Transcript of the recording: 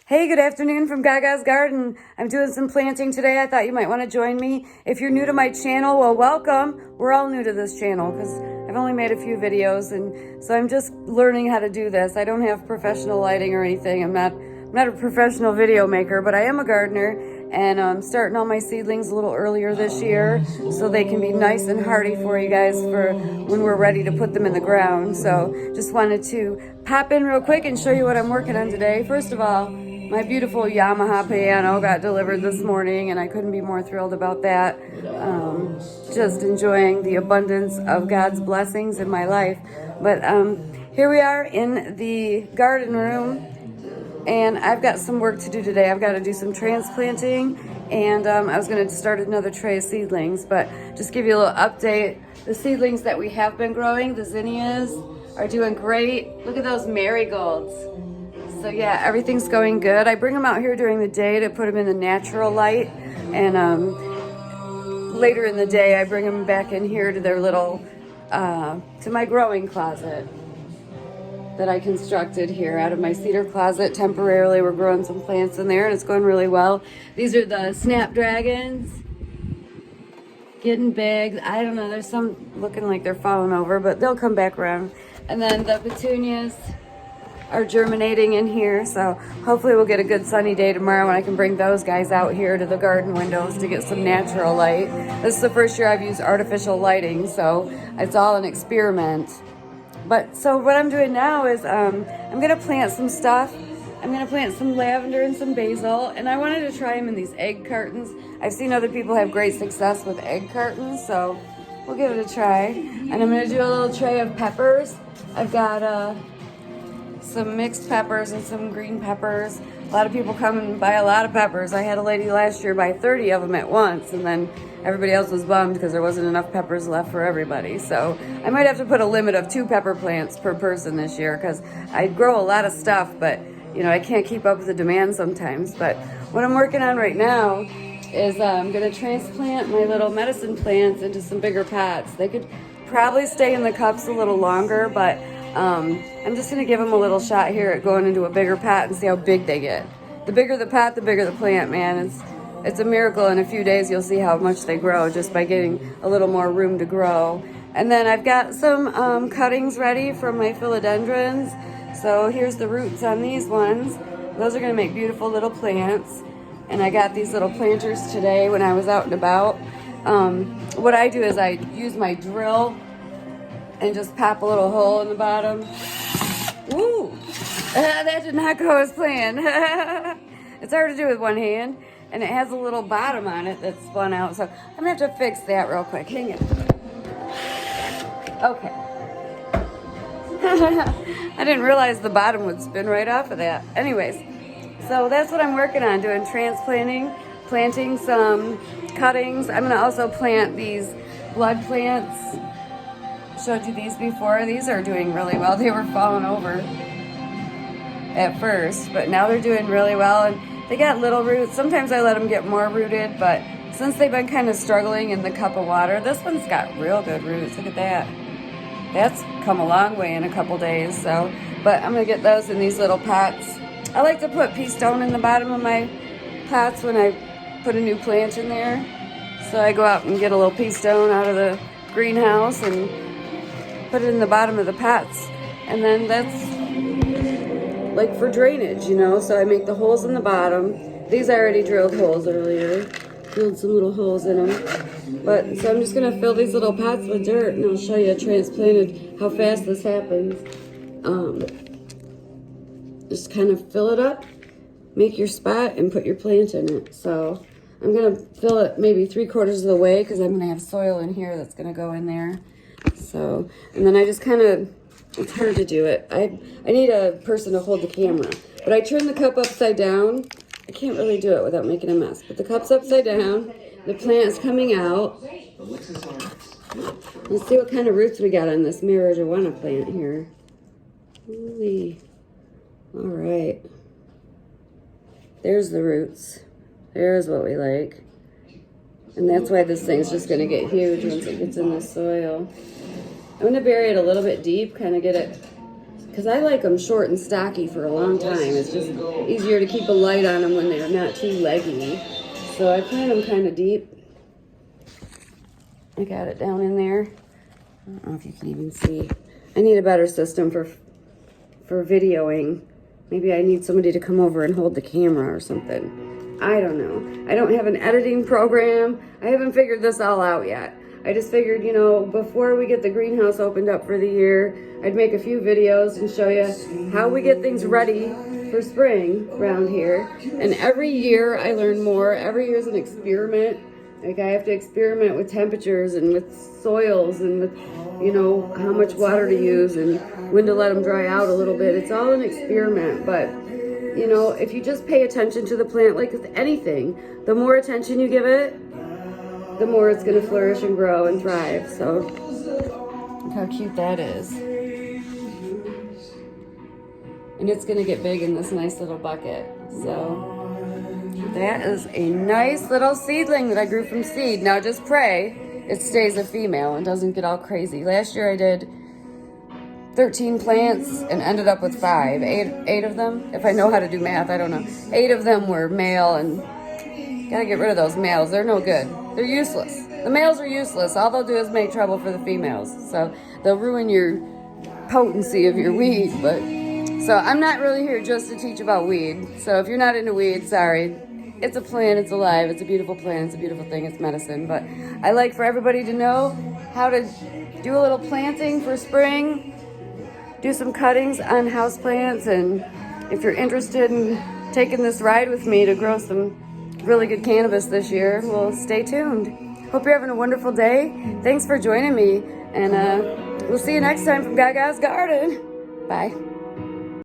Hey, good afternoon from Gaga's Garden. I'm doing some planting today. I thought you might want to join me. If you're new to my channel, well, welcome. We're all new to this channel because I've only made a few videos, and so I'm just learning how to do this. I don't have professional lighting or anything. I'm not a professional video maker, but I am a gardener, and I'm starting all my seedlings a little earlier this year so they can be nice and hardy for you guys for when we're ready to put them in the ground. So just wanted to pop in real quick and show you what I'm working on today. First of all, my beautiful Yamaha piano got delivered this morning, and I couldn't be more thrilled about that. Just enjoying the abundance of God's blessings in my life. But here we are in the garden room, and I've got some work to do today. I've got to do some transplanting, and I was going to start another tray of seedlings, but just give you a little update. The seedlings that we have been growing, the zinnias, are doing great. Look at those marigolds. So yeah, everything's going good. I bring them out here during the day to put them in the natural light, and later in the day I bring them back in here to their little, to my growing closet that I constructed here out of my cedar closet temporarily. We're growing some plants in there, and it's going really well. These are the snapdragons, getting big. I don't know, there's some looking like they're falling over, but they'll come back around. And then the petunias are germinating in here, so hopefully we'll get a good sunny day tomorrow when I can bring those guys out here to the garden windows to get some natural light. This is the first year I've used artificial lighting, so it's all an experiment. But so what I'm doing now is I'm gonna plant some stuff. I'm gonna plant some lavender and some basil, and I wanted to try them in these egg cartons. I've seen other people have great success with egg cartons, so we'll give it a try. And I'm gonna do a little tray of peppers. I've got some mixed peppers and some green peppers. A lot of people come and buy a lot of peppers. I had a lady last year buy 30 of them at once, and then everybody else was bummed because there wasn't enough peppers left for everybody. So I might have to put a limit of 2 pepper plants per person this year because I grow a lot of stuff, but you know, I can't keep up with the demand sometimes. But what I'm working on right now is I'm gonna transplant my little medicine plants into some bigger pots. They could probably stay in the cups a little longer, but I'm just going to give them a little shot here at going into a bigger pot and see how big they get. The bigger the pot, the bigger the plant, man. It's a miracle. In a few days, you'll see how much they grow just by getting a little more room to grow. And then I've got some cuttings ready from my philodendrons. So here's the roots on these ones. Those are going to make beautiful little plants. And I got these little planters today when I was out and about. What I do is I use my drill and just pop a little hole in the bottom. Woo! That did not go as planned. It's hard to do with one hand, and it has a little bottom on it that's spun out, so I'm gonna have to fix that real quick. Hang it. Okay. I didn't realize the bottom would spin right off of that. Anyways, so that's what I'm working on, doing transplanting, planting some cuttings. I'm gonna also plant these blood plants. Showed you these before. These are doing really well. They were falling over at first, but now they're doing really well, and they got little roots. Sometimes I let them get more rooted, but since they've been kind of struggling in the cup of water, this one's got real good roots. Look at that. That's come a long way in a couple days. So, but I'm gonna get those in these little pots. I like to put pea stone in the bottom of my pots when I put a new plant in there. So I go out and get a little pea stone out of the greenhouse and put it in the bottom of the pots, and then that's like for drainage, you know. So I make the holes in the bottom. These I already drilled holes earlier, drilled some little holes in them. But so I'm just gonna fill these little pots with dirt, and I'll show you transplanted how fast this happens. Just kind of fill it up, make your spot, and put your plant in it. So I'm gonna fill it maybe 3/4 of the way because I'm gonna have soil in here that's gonna go in there. So, and then I just kind of, it's hard to do it. I need a person to hold the camera. But I turn the cup upside down. I can't really do it without making a mess. But the cup's upside down. The plant is coming out. Let's see what kind of roots we got on this marijuana plant here. Holy. All right. There's the roots. There's what we like. And that's why this thing's just going to get huge once it gets in the soil. I'm going to bury it a little bit deep, kind of get it because I like them short and stocky for a long time. It's just easier to keep a light on them when they're not too leggy. So I plant them kind of deep. I got it down in there. I don't know if you can even see. I need a better system for videoing. Maybe I need somebody to come over and hold the camera or something. I don't know. I don't have an editing program. I haven't figured this all out yet. I just figured, you know, before we get the greenhouse opened up for the year, I'd make a few videos and show you how we get things ready for spring around here. And every year I learn more. Every year is an experiment. Like I have to experiment with temperatures and with soils and with, you know, how much water to use and when to let them dry out a little bit. It's all an experiment, but you know, if you just pay attention to the plant like with anything, the more attention you give it, the more it's going to flourish and grow and thrive. So look how cute that is. And it's going to get big in this nice little bucket. So that is a nice little seedling that I grew from seed. Now just pray it stays a female and doesn't get all crazy. Last year I did 13 plants and ended up with 5. Eight of them, if I know how to do math, I don't know. 8 of them were male, and gotta get rid of those males. They're no good. They're useless. The males are useless. All they'll do is make trouble for the females. So they'll ruin your potency of your weed. But so I'm not really here just to teach about weed. So if you're not into weed, sorry. It's a plant, it's alive, it's a beautiful plant, it's a beautiful thing, it's medicine. But I like for everybody to know how to do a little planting for spring, do some cuttings on houseplants, and if you're interested in taking this ride with me to grow some really good cannabis this year, well, stay tuned. Hope you're having a wonderful day. Thanks for joining me, and we'll see you next time from Gaga's Garden. Bye.